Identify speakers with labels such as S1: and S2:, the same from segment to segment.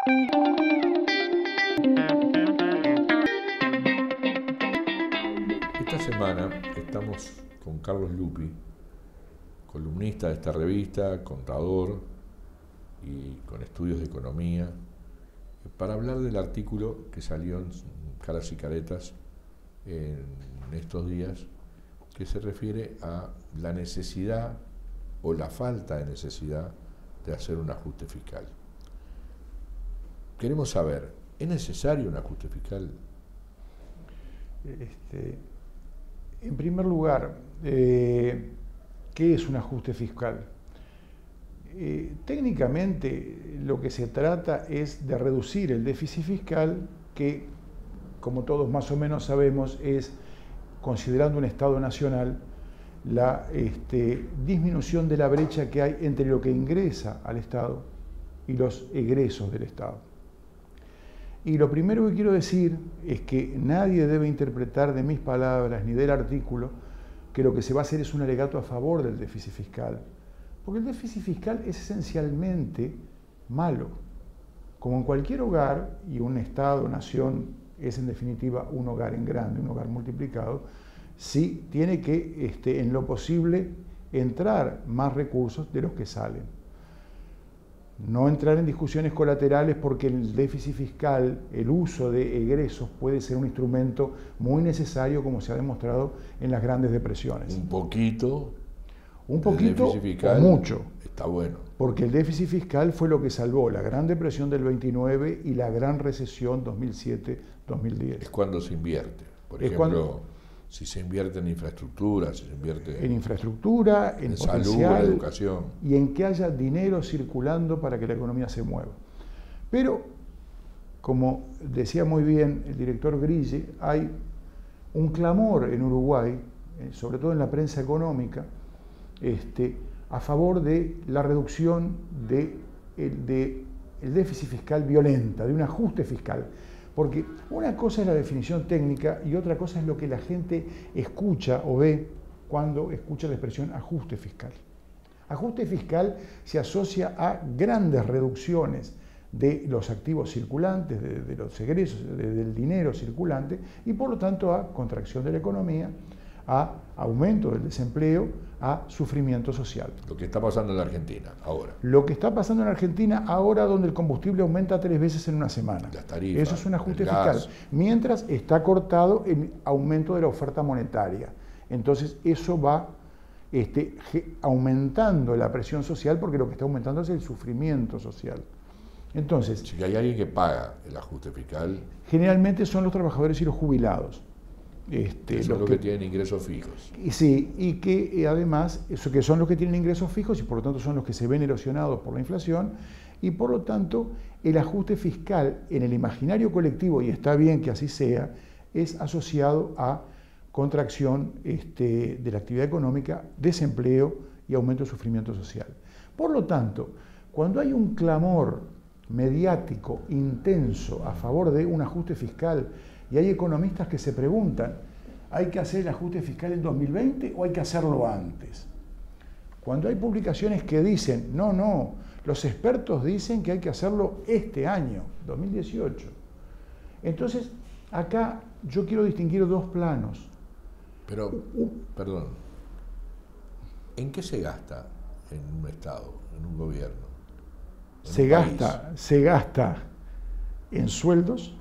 S1: Esta semana estamos con Carlos Lupi, columnista de esta revista, contador y con estudios de economía, para hablar del artículo que salió en Caras y Caretas en estos días, que se refiere a la necesidad o la falta de necesidad de hacer un ajuste fiscal. Queremos saber, ¿es necesario un ajuste fiscal?
S2: En primer lugar, ¿qué es un ajuste fiscal? Técnicamente lo que se trata es de reducir el déficit fiscal que, como todos más o menos sabemos, es, considerando un Estado nacional, la disminución de la brecha que hay entre lo que ingresa al Estado y los egresos del Estado. Y lo primero que quiero decir es que nadie debe interpretar de mis palabras ni del artículo que lo que se va a hacer es un alegato a favor del déficit fiscal, porque el déficit fiscal es esencialmente malo. Como en cualquier hogar, y un Estado, nación, es en definitiva un hogar en grande, un hogar multiplicado, sí tiene que, en lo posible, entrar más recursos de los que salen. No entrar en discusiones colaterales porque el déficit fiscal, el uso de egresos puede ser un instrumento muy necesario, como se ha demostrado en las grandes depresiones.
S1: Un poquito
S2: O mucho.
S1: Está bueno.
S2: Porque el déficit fiscal fue lo que salvó la Gran Depresión del 29 y la Gran Recesión 2007-2010.
S1: Es cuando se invierte. Por ejemplo, si se invierte en infraestructura, si se invierte
S2: en infraestructura, en
S1: salud, en educación.
S2: Y en que haya dinero circulando para que la economía se mueva. Pero, como decía muy bien el director Grille, hay un clamor en Uruguay, sobre todo en la prensa económica, a favor de la reducción del déficit fiscal violenta, de un ajuste fiscal. Porque una cosa es la definición técnica y otra cosa es lo que la gente escucha o ve cuando escucha la expresión ajuste fiscal. Ajuste fiscal se asocia a grandes reducciones de los activos circulantes, de los egresos, del dinero circulante y por lo tanto a contracción de la economía, a aumento del desempleo, a sufrimiento social.
S1: Lo que está pasando en la Argentina ahora.
S2: Lo que está pasando en Argentina ahora, donde el combustible aumenta 3 veces en una semana.
S1: Las tarifas,
S2: eso es un ajuste fiscal. Mientras está cortado el aumento de la oferta monetaria. Entonces eso va aumentando la presión social porque lo que está aumentando es el sufrimiento social. Entonces,
S1: si hay alguien que paga el ajuste fiscal,
S2: generalmente son los trabajadores y los jubilados.
S1: Son los que tienen ingresos fijos.
S2: Sí, y que además, que son los que tienen ingresos fijos y por lo tanto son los que se ven erosionados por la inflación y por lo tanto el ajuste fiscal en el imaginario colectivo, y está bien que así sea, es asociado a contracción de la actividad económica, desempleo y aumento de sufrimiento social. Por lo tanto, cuando hay un clamor mediático intenso a favor de un ajuste fiscal, y hay economistas que se preguntan, ¿hay que hacer el ajuste fiscal en 2020 o hay que hacerlo antes? Cuando hay publicaciones que dicen, no, los expertos dicen que hay que hacerlo este año, 2018. Entonces, acá yo quiero distinguir dos planos.
S1: Pero, perdón, ¿en qué se gasta en un Estado, en un gobierno?
S2: Se gasta en sueldos.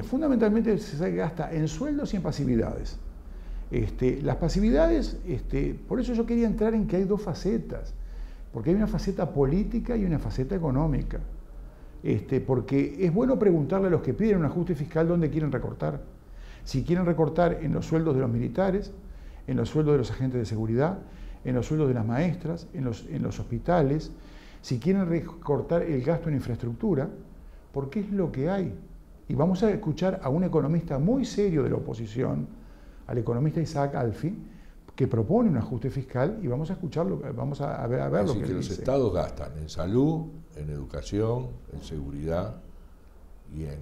S2: Fundamentalmente se gasta en sueldos y en pasividades. Las pasividades, por eso yo quería entrar en que hay dos facetas, porque hay una faceta política y una faceta económica. Porque es bueno preguntarle a los que piden un ajuste fiscal dónde quieren recortar. Si quieren recortar en los sueldos de los militares, en los sueldos de los agentes de seguridad, en los sueldos de las maestras, en los hospitales, si quieren recortar el gasto en infraestructura, porque es lo que hay. Y vamos a escuchar a un economista muy serio de la oposición, al economista Isaac Alfi, que propone un ajuste fiscal y vamos a escucharlo, vamos a ver lo que dice.
S1: Así que los estados gastan en salud, en educación, en seguridad y en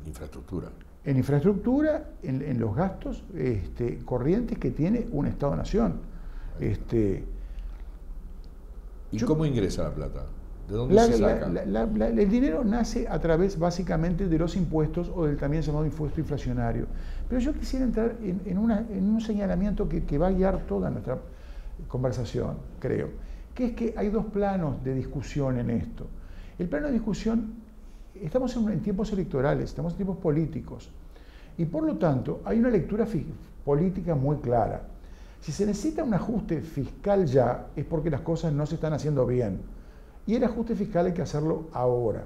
S1: infraestructura.
S2: En infraestructura, en los gastos corrientes que tiene un Estado-nación.
S1: ¿Y cómo ingresa la plata? ¿De dónde se saca?
S2: El dinero nace a través básicamente de los impuestos o del también llamado impuesto inflacionario. Pero yo quisiera entrar en un señalamiento que va a guiar toda nuestra conversación, creo, que es que hay dos planos de discusión en esto. El plano de discusión, estamos en tiempos electorales, estamos en tiempos políticos, y por lo tanto hay una lectura política muy clara. Si se necesita un ajuste fiscal ya, es porque las cosas no se están haciendo bien. Y el ajuste fiscal hay que hacerlo ahora.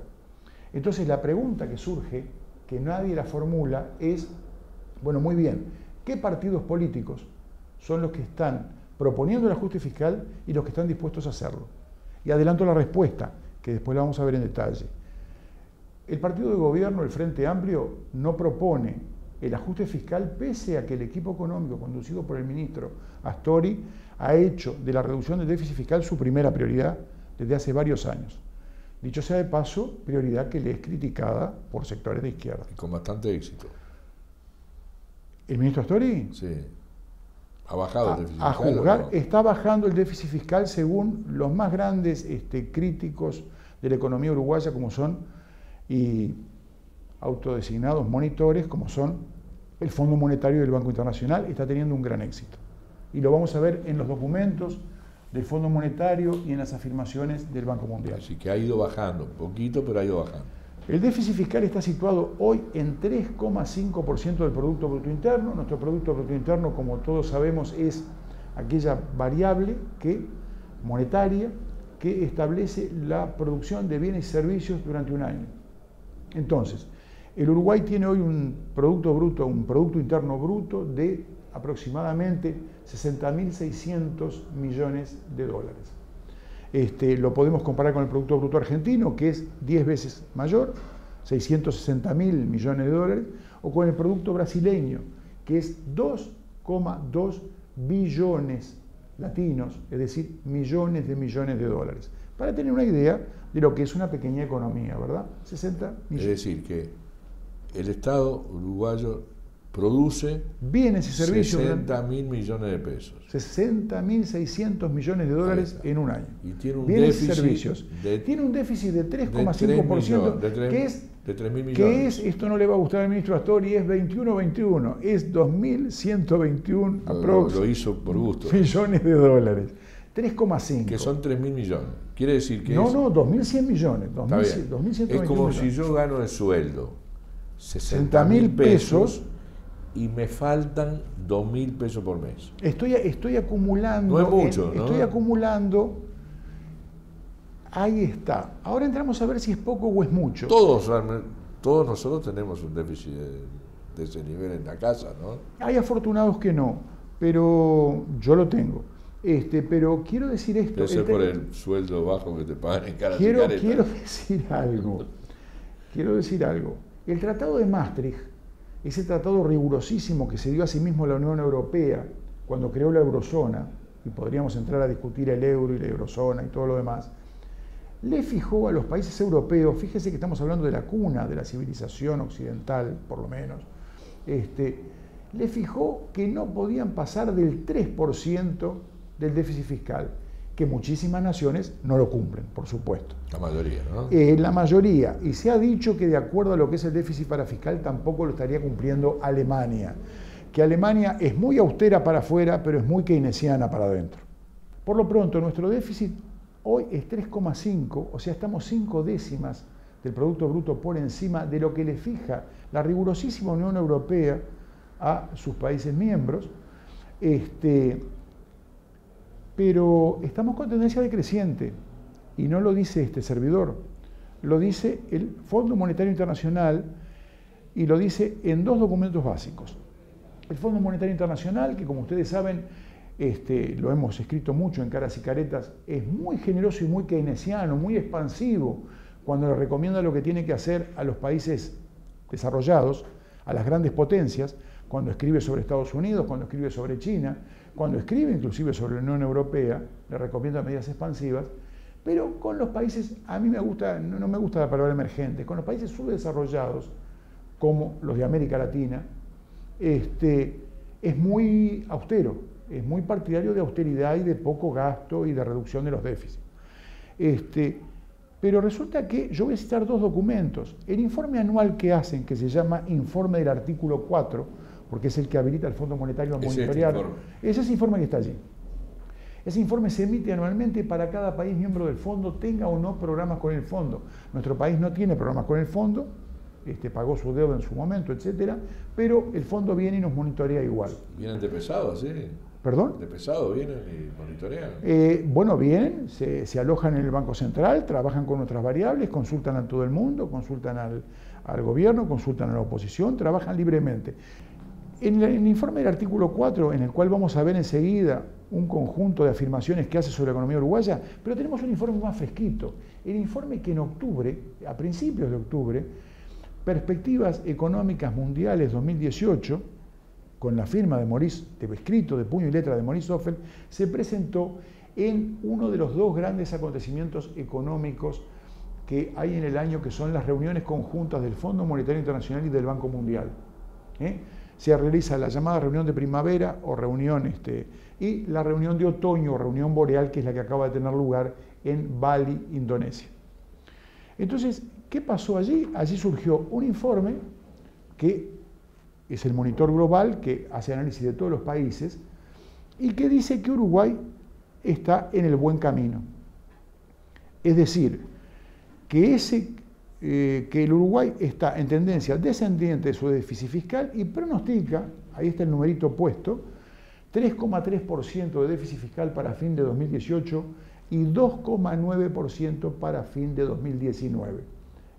S2: Entonces la pregunta que surge, que nadie la formula, es, bueno, muy bien, ¿qué partidos políticos son los que están proponiendo el ajuste fiscal y los que están dispuestos a hacerlo? Y adelanto la respuesta, que después la vamos a ver en detalle. El partido de gobierno, el Frente Amplio, no propone el ajuste fiscal pese a que el equipo económico conducido por el ministro Astori ha hecho de la reducción del déficit fiscal su primera prioridad desde hace varios años. Dicho sea de paso, prioridad que le es criticada por sectores de izquierda.
S1: Y con bastante éxito.
S2: ¿El ministro Astori?
S1: Sí. ¿Ha bajado el déficit fiscal?
S2: A juzgar, está bajando el déficit fiscal según los más grandes críticos de la economía uruguaya, como son y autodesignados monitores, como son el Fondo Monetario del Banco Internacional, está teniendo un gran éxito. Y lo vamos a ver en los documentos del Fondo Monetario y en las afirmaciones del Banco Mundial.
S1: Así que ha ido bajando, poquito, pero ha ido bajando.
S2: El déficit fiscal está situado hoy en 3,5% del Producto Bruto Interno. Nuestro Producto Bruto Interno, como todos sabemos, es aquella variable monetaria que establece la producción de bienes y servicios durante un año. Entonces, el Uruguay tiene hoy un Producto Interno Bruto de aproximadamente 60.600 millones de dólares. Lo podemos comparar con el Producto Bruto argentino, que es 10 veces mayor, 660.000 millones de dólares, o con el Producto brasileño, que es 2,2 billones latinos, es decir, millones de dólares. Para tener una idea de lo que es una pequeña economía, ¿verdad? 60 millones.
S1: Es decir, que el Estado uruguayo produce
S2: bienes y servicios
S1: 60.000 millones de pesos.
S2: 60.600 millones de dólares en un año.
S1: Y tiene un
S2: bienes
S1: déficit
S2: y servicios. Tiene un déficit de 3,5%, que es,
S1: de 3.000 millones.
S2: Que es, esto no le va a gustar al ministro Astori, es 21-21, es 2.121
S1: lo hizo por gusto.
S2: Millones de dólares. 3,5.
S1: Que son 3.000 millones. Quiere decir que
S2: no, 2.100 millones. 2.121
S1: es como
S2: millones.
S1: si yo gano el sueldo
S2: 60.000 pesos
S1: y me faltan 2.000 pesos por mes.
S2: Estoy acumulando.
S1: No es mucho, ¿no?
S2: Estoy acumulando. Ahí está. Ahora entramos a ver si es poco o es mucho.
S1: Todos nosotros tenemos un déficit de ese nivel en la casa, ¿no?
S2: Hay afortunados que no, pero yo lo tengo. Pero quiero decir esto.
S1: Debe ser por el sueldo bajo que te pagan en cada
S2: quiero decir algo. El Tratado de Maastricht, ese tratado rigurosísimo que se dio a sí mismo la Unión Europea cuando creó la eurozona, y podríamos entrar a discutir el euro y la eurozona y todo lo demás, le fijó a los países europeos, fíjese que estamos hablando de la cuna de la civilización occidental, por lo menos, le fijó que no podían pasar del 3% del déficit fiscal, que muchísimas naciones no lo cumplen, por supuesto.
S1: La mayoría, ¿no?
S2: La mayoría. Y se ha dicho que de acuerdo a lo que es el déficit para fiscal tampoco lo estaría cumpliendo Alemania. Que Alemania es muy austera para afuera, pero es muy keynesiana para adentro. Por lo pronto, nuestro déficit hoy es 3,5, o sea, estamos 5 décimas del Producto Bruto por encima de lo que le fija la rigurosísima Unión Europea a sus países miembros. Pero estamos con tendencia decreciente, y no lo dice este servidor, lo dice el Fondo Monetario Internacional y lo dice en dos documentos básicos. El Fondo Monetario Internacional, que como ustedes saben, lo hemos escrito mucho en Caras y Caretas, es muy generoso y muy keynesiano, muy expansivo cuando le recomienda lo que tiene que hacer a los países desarrollados, a las grandes potencias, cuando escribe sobre Estados Unidos, cuando escribe sobre China, cuando escribe inclusive sobre la Unión Europea, le recomienda medidas expansivas, pero con los países, a mí no me gusta la palabra emergente, con los países subdesarrollados, como los de América Latina, es muy austero, es muy partidario de austeridad y de poco gasto y de reducción de los déficits. Pero resulta que yo voy a citar dos documentos. El informe anual que hacen, que se llama Informe del Artículo 4, porque es el que habilita el Fondo Monetario a monitorear, es ese informe que está allí. Ese informe se emite anualmente para cada país miembro del fondo, tenga o no programas con el fondo. Nuestro país no tiene programas con el fondo, pagó su deuda en su momento, etcétera, pero el fondo viene y nos monitorea igual.
S1: Vienen de pesado, ¿sí?
S2: ¿Perdón?
S1: De pesado vienen y monitorean.
S2: Bueno, vienen, se alojan en el Banco Central, trabajan con otras variables, consultan a todo el mundo, consultan al gobierno, consultan a la oposición, trabajan libremente. En el informe del artículo 4, en el cual vamos a ver enseguida un conjunto de afirmaciones que hace sobre la economía uruguaya, pero tenemos un informe más fresquito. El informe que en octubre, a principios de octubre, Perspectivas Económicas Mundiales 2018, con la firma de Maurice, escrito de puño y letra de Maurice Hoffel, se presentó en uno de los dos grandes acontecimientos económicos que hay en el año, que son las reuniones conjuntas del Fondo Monetario Internacional y del Banco Mundial. Se realiza la llamada reunión de primavera o reunión, y la reunión de otoño o reunión boreal, que es la que acaba de tener lugar en Bali, Indonesia. Entonces, ¿qué pasó allí? Allí surgió un informe que es el monitor global que hace análisis de todos los países y que dice que Uruguay está en el buen camino. Es decir, que el Uruguay está en tendencia descendiente de su déficit fiscal y pronostica, ahí está el numerito puesto, 3,3% de déficit fiscal para fin de 2018 y 2,9% para fin de 2019.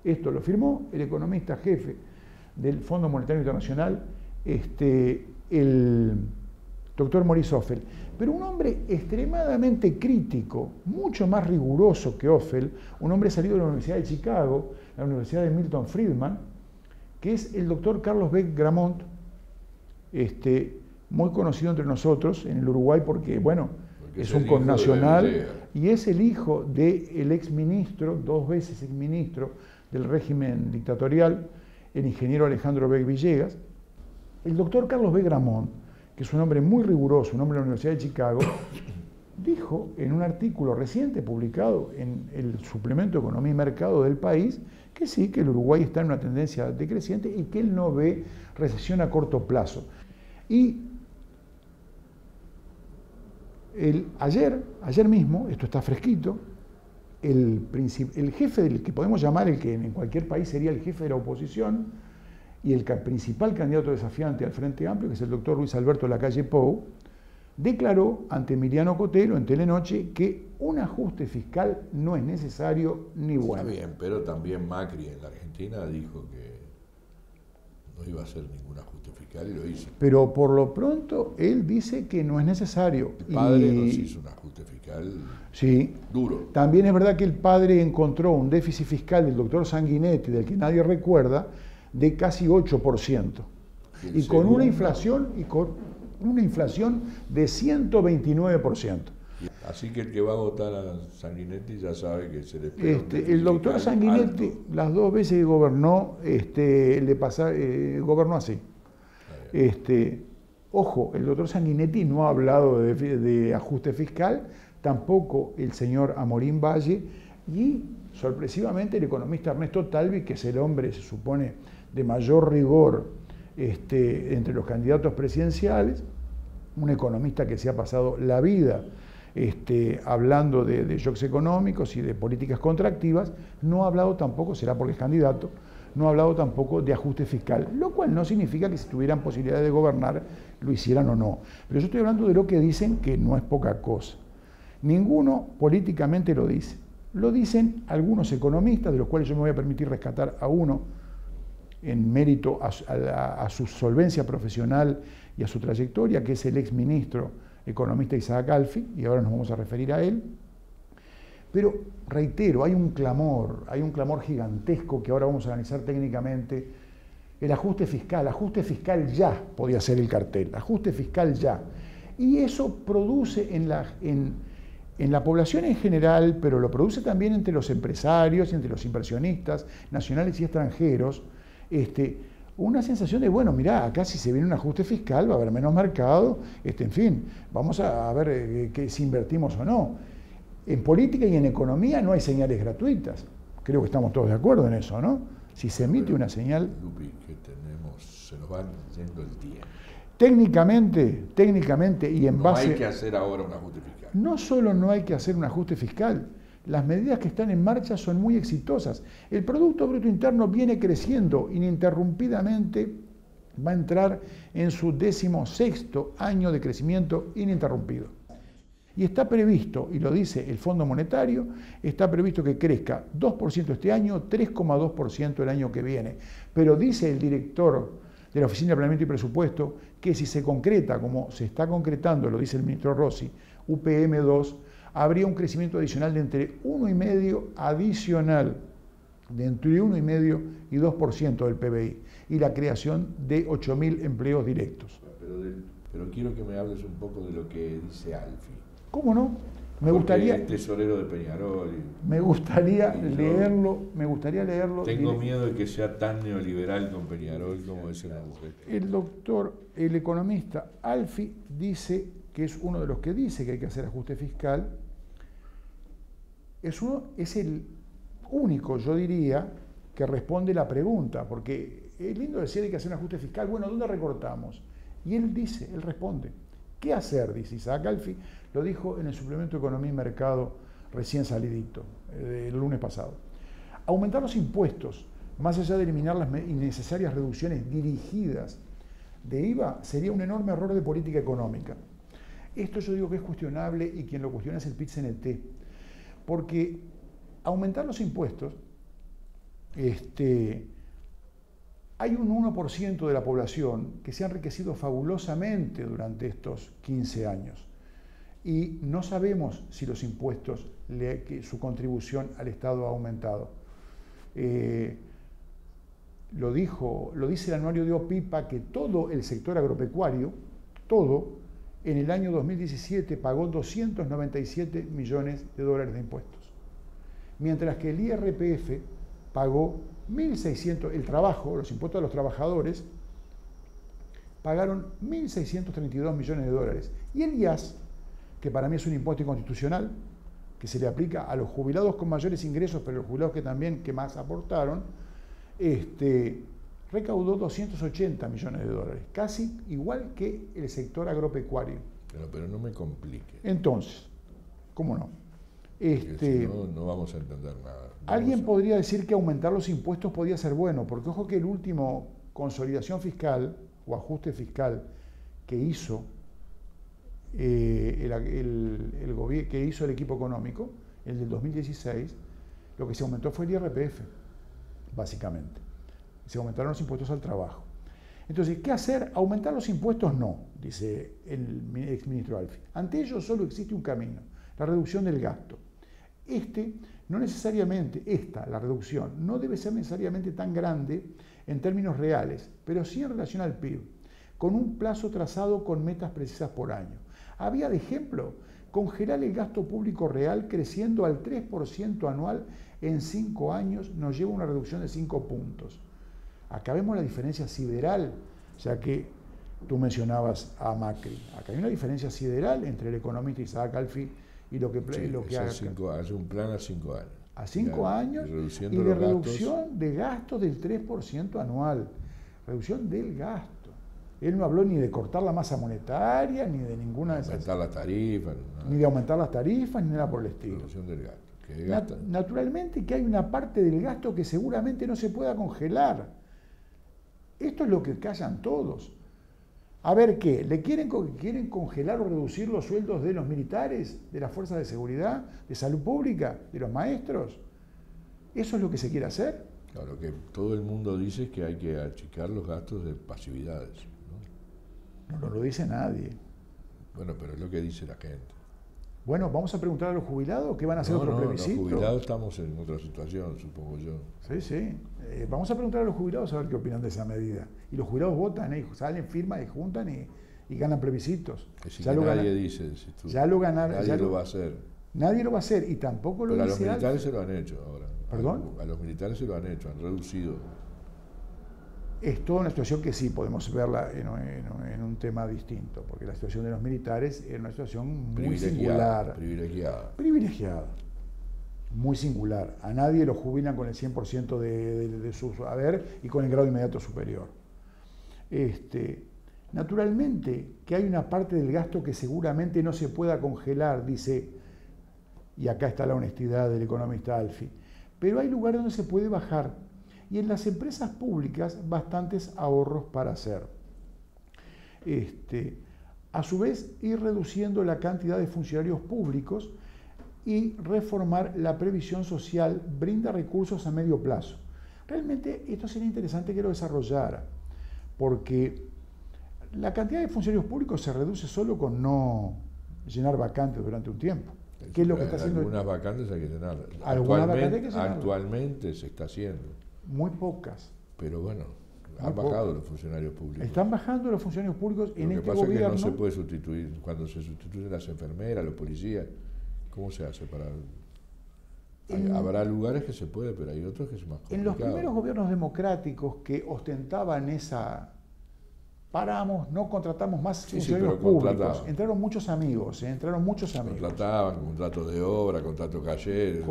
S2: Esto lo firmó el economista jefe del Fondo Monetario Internacional, el doctor Maurice Hoffel. Pero un hombre extremadamente crítico, mucho más riguroso que Hoffel, un hombre salido de la Universidad de Chicago, la Universidad de Milton Friedman, que es el doctor Carlos Beck Gramont, muy conocido entre nosotros en el Uruguay porque, bueno, es un connacional y es el hijo del exministro, dos veces exministro del régimen dictatorial, el ingeniero Alejandro Beck Villegas. El doctor Carlos Beck Gramont, que es un hombre muy riguroso, un hombre de la Universidad de Chicago, dijo en un artículo reciente publicado en el suplemento Economía y Mercado del País que sí, que el Uruguay está en una tendencia decreciente y que él no ve recesión a corto plazo. Y ayer mismo, esto está fresquito, el jefe del que podemos llamar, el que en cualquier país sería el jefe de la oposición y el principal candidato desafiante al Frente Amplio, que es el doctor Luis Alberto Lacalle Pou, declaró ante Emiliano Cotelo en Telenoche que un ajuste fiscal no es necesario ni bueno.
S1: Está bien, pero también Macri en la Argentina dijo que no iba a hacer ningún ajuste fiscal y lo hizo.
S2: Pero por lo pronto él dice que no es necesario.
S1: El padre nos hizo un ajuste fiscal duro.
S2: También es verdad que el padre encontró un déficit fiscal del doctor Sanguinetti, del que nadie recuerda, de casi 8%. Y con una inflación de 129%.
S1: Así que el que va a votar a Sanguinetti ya sabe que se le espera.
S2: El doctor Sanguinetti, las dos veces que gobernó, gobernó así. Ojo, el doctor Sanguinetti no ha hablado de ajuste fiscal, tampoco el señor Amorín Valle, y sorpresivamente el economista Ernesto Talvi, que es el hombre, se supone, de mayor rigor entre los candidatos presidenciales, un economista que se ha pasado la vida hablando de shocks económicos y de políticas contractivas, no ha hablado tampoco, será porque es candidato, no ha hablado tampoco de ajuste fiscal, lo cual no significa que si tuvieran posibilidad de gobernar lo hicieran o no. Pero yo estoy hablando de lo que dicen, que no es poca cosa. Ninguno políticamente lo dice. Lo dicen algunos economistas, de los cuales yo me voy a permitir rescatar a uno en mérito a su solvencia profesional y a su trayectoria, que es el exministro economista Isaac Alfi, y ahora nos vamos a referir a él. Pero reitero, hay un clamor gigantesco que ahora vamos a analizar técnicamente. El ajuste fiscal ya podía ser el cartel, ajuste fiscal ya. Y eso produce en la población en general, pero lo produce también entre los empresarios y entre los inversionistas nacionales y extranjeros, una sensación de, bueno, mirá, acá si se viene un ajuste fiscal va a haber menos mercado, en fin, vamos a ver si invertimos o no. En política y en economía no hay señales gratuitas. Creo que estamos todos de acuerdo en eso, ¿no? Si se emite una señal...
S1: Lupi, que tenemos, se nos va yendo el tiempo.
S2: Técnicamente y en base...
S1: No hay que hacer ahora un ajuste fiscal.
S2: No solo no hay que hacer un ajuste fiscal, las medidas que están en marcha son muy exitosas. El Producto Bruto Interno viene creciendo ininterrumpidamente, va a entrar en su 16º año de crecimiento ininterrumpido. Y está previsto, y lo dice el Fondo Monetario, está previsto que crezca 2% este año, 3,2% el año que viene. Pero dice el director de la Oficina de Planeamiento y Presupuesto que si se concreta, como se está concretando, lo dice el ministro Rossi, UPM2, habría un crecimiento adicional de entre 1,5% adicional, de entre 1,5% y 2% del PBI, y la creación de 8.000 empleos directos.
S1: Pero quiero que me hables un poco de lo que dice Alfi.
S2: ¿Cómo no? Me gustaría...
S1: Es tesorero de Peñarol.
S2: Me gustaría leerlo.
S1: Tengo miedo de que sea tan neoliberal con Peñarol como es la mujer.
S2: El economista Alfi dice que es uno de los que dice que hay que hacer ajuste fiscal. Es el único, yo diría, que responde la pregunta, porque es lindo decir que hay que hacer un ajuste fiscal. Bueno, ¿dónde recortamos? Y él responde. ¿Qué hacer? Dice Isaac Alfi, lo dijo en el suplemento de Economía y Mercado recién salidito, el lunes pasado. Aumentar los impuestos, más allá de eliminar las innecesarias reducciones dirigidas de IVA, sería un enorme error de política económica. Esto yo digo que es cuestionable y quien lo cuestiona es el PIT-CNT, porque aumentar los impuestos, hay un 1% de la población que se ha enriquecido fabulosamente durante estos 15 años y no sabemos si los impuestos, su contribución al Estado ha aumentado. Lo dice el anuario de OPIPA que todo el sector agropecuario, en el año 2017 pagó 297 millones de dólares de impuestos, mientras que el IRPF pagó 1.600, el trabajo, los impuestos a los trabajadores, pagaron 1.632 millones de dólares. Y el IAS, que para mí es un impuesto inconstitucional, que se le aplica a los jubilados con mayores ingresos, pero los jubilados que más aportaron, recaudó 280 millones de dólares, casi igual que el sector agropecuario.
S1: Pero no me complique.
S2: Entonces, ¿cómo no?
S1: Si no vamos a entender nada.
S2: Alguien podría decir que aumentar los impuestos podía ser bueno, porque ojo que el último consolidación fiscal o ajuste fiscal que hizo el equipo económico, el del 2016, lo que se aumentó fue el IRPF, básicamente. Se aumentaron los impuestos al trabajo. Entonces, ¿qué hacer? Aumentar los impuestos no, dice el exministro Alfi. Ante ello solo existe un camino, la reducción del gasto. La reducción no debe ser necesariamente tan grande en términos reales, pero sí en relación al PIB, con un plazo trazado con metas precisas por año. Había de ejemplo congelar el gasto público real creciendo al 3% anual en 5 años nos lleva a una reducción de 5 puntos. Acá vemos la diferencia sideral, ya que tú mencionabas a Macri. Acá hay una diferencia sideral entre el economista Isaac Alfi y lo que
S1: hace un plan a 5 años.
S2: A 5 años y de reducción de gastos del 3% anual. Reducción del gasto. Él no habló ni de cortar la masa monetaria, ni de ninguna de esas.
S1: Aumentar las tarifas.
S2: Ni de aumentar las tarifas, ni nada por el estilo.
S1: Reducción del gasto.
S2: Naturalmente que hay una parte del gasto que seguramente no se pueda congelar. Esto es lo que callan todos. A ver qué, ¿quieren congelar o reducir los sueldos de los militares, de las fuerzas de seguridad, de salud pública, de los maestros? ¿Eso es lo que se quiere hacer?
S1: Claro, lo que todo el mundo dice es que hay que achicar los gastos de pasividades.
S2: No lo dice nadie.
S1: Bueno, pero es lo que dice la gente.
S2: Bueno, vamos a preguntar a los jubilados qué van a hacer otro plebiscito.
S1: Los jubilados estamos en otra situación, supongo yo.
S2: Sí. Vamos a preguntar a los jubilados a ver qué opinan de esa medida. Y los jubilados votan, salen, firman y juntan y ganan plebiscitos.
S1: Nadie lo va a hacer.
S2: Nadie lo va a hacer y tampoco lo dice.
S1: Pero a los militares se lo han hecho ahora.
S2: ¿Perdón?
S1: A los militares se lo han hecho, han reducido.
S2: es toda una situación que sí podemos verla en un tema distinto, porque la situación de los militares era una situación muy singular. Privilegiada. Muy singular. A nadie lo jubilan con el 100% de su haber y con el grado inmediato superior. Naturalmente que hay una parte del gasto que seguramente no se pueda congelar, dice, y acá está la honestidad del economista Alfi, pero hay lugares donde se puede bajar, y en las empresas públicas bastantes ahorros para hacer. A su vez, ir reduciendo la cantidad de funcionarios públicos y reformar la previsión social brinda recursos a medio plazo. Realmente esto sería interesante que lo desarrollara, porque la cantidad de funcionarios públicos se reduce solo con no llenar vacantes durante un tiempo. ¿Qué es lo que está haciendo?
S1: Algunas vacantes hay que llenar. Actualmente se está haciendo.
S2: Muy pocas.
S1: Pero bueno, han bajado los funcionarios públicos.
S2: Están bajando los funcionarios públicos en este gobierno.
S1: Lo que pasa es que no se puede sustituir. Cuando se sustituyen las enfermeras, los policías, ¿cómo se hace para...? Habrá lugares que se puede, pero hay otros que es más complicado.
S2: En los primeros gobiernos democráticos que ostentaban esa... Paramos, no contratamos más funcionarios públicos. Entraron muchos amigos.
S1: Contrataban, contratos de obra, contratos calle.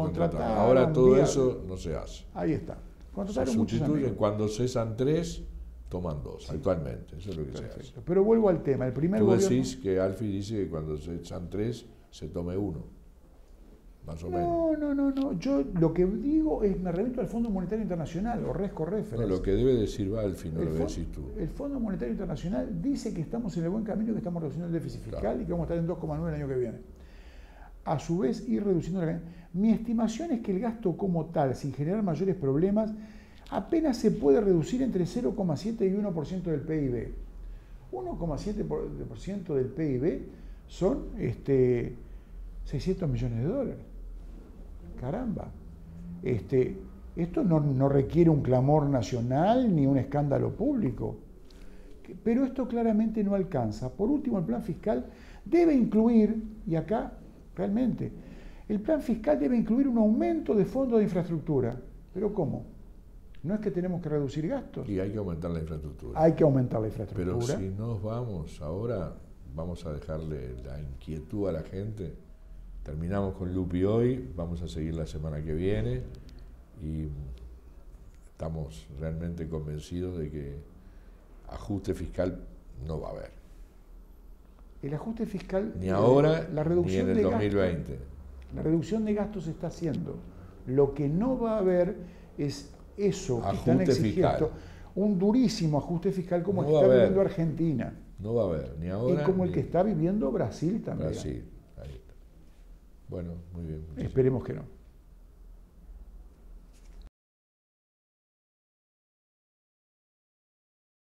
S1: Ahora todo eso no se hace.
S2: Ahí está.
S1: Contrataron muchos amigos. Cuando cesan 3, toman 2, actualmente. Eso es lo que se hace.
S2: Pero vuelvo al tema. El primer
S1: Tú
S2: gobierno...
S1: decís que Alfi dice que cuando cesan 3, se tome 1. Más o menos.
S2: No. Yo lo que digo es, me remito al Fondo Monetario Internacional, o Resco Reference.
S1: No, lo que debe decir Alfi, no lo decís tú.
S2: El Fondo Monetario Internacional dice que estamos en el buen camino, que estamos reduciendo el déficit fiscal y que vamos a estar en 2,9 el año que viene. A su vez, ir reduciendo la... Mi estimación es que el gasto como tal, sin generar mayores problemas, apenas se puede reducir entre 0,7 y 1% del PIB. 1,7% del PIB son 600 millones de dólares. Caramba. Esto no requiere un clamor nacional ni un escándalo público. Pero esto claramente no alcanza. Por último, el plan fiscal debe incluir, y acá realmente, el plan fiscal debe incluir un aumento de fondos de infraestructura. ¿Pero cómo? No es que tenemos que reducir gastos.
S1: Y hay que aumentar la infraestructura.
S2: Hay que aumentar la infraestructura.
S1: Pero si nos vamos ahora, vamos a dejarle la inquietud a la gente. Terminamos con Lupi hoy, vamos a seguir la semana que viene y estamos realmente convencidos de que ajuste fiscal no va a haber.
S2: El ajuste fiscal...
S1: Ni ahora,
S2: la reducción
S1: ni en el 2020.
S2: La reducción de gastos se está haciendo. Lo que no va a haber es eso que están exigiendo. Un durísimo ajuste fiscal como el que está viviendo Argentina.
S1: No va a haber, ni ahora.
S2: Y como el que está viviendo Brasil también.
S1: Brasil, ahí está. Bueno, muy bien.
S2: Esperemos que no.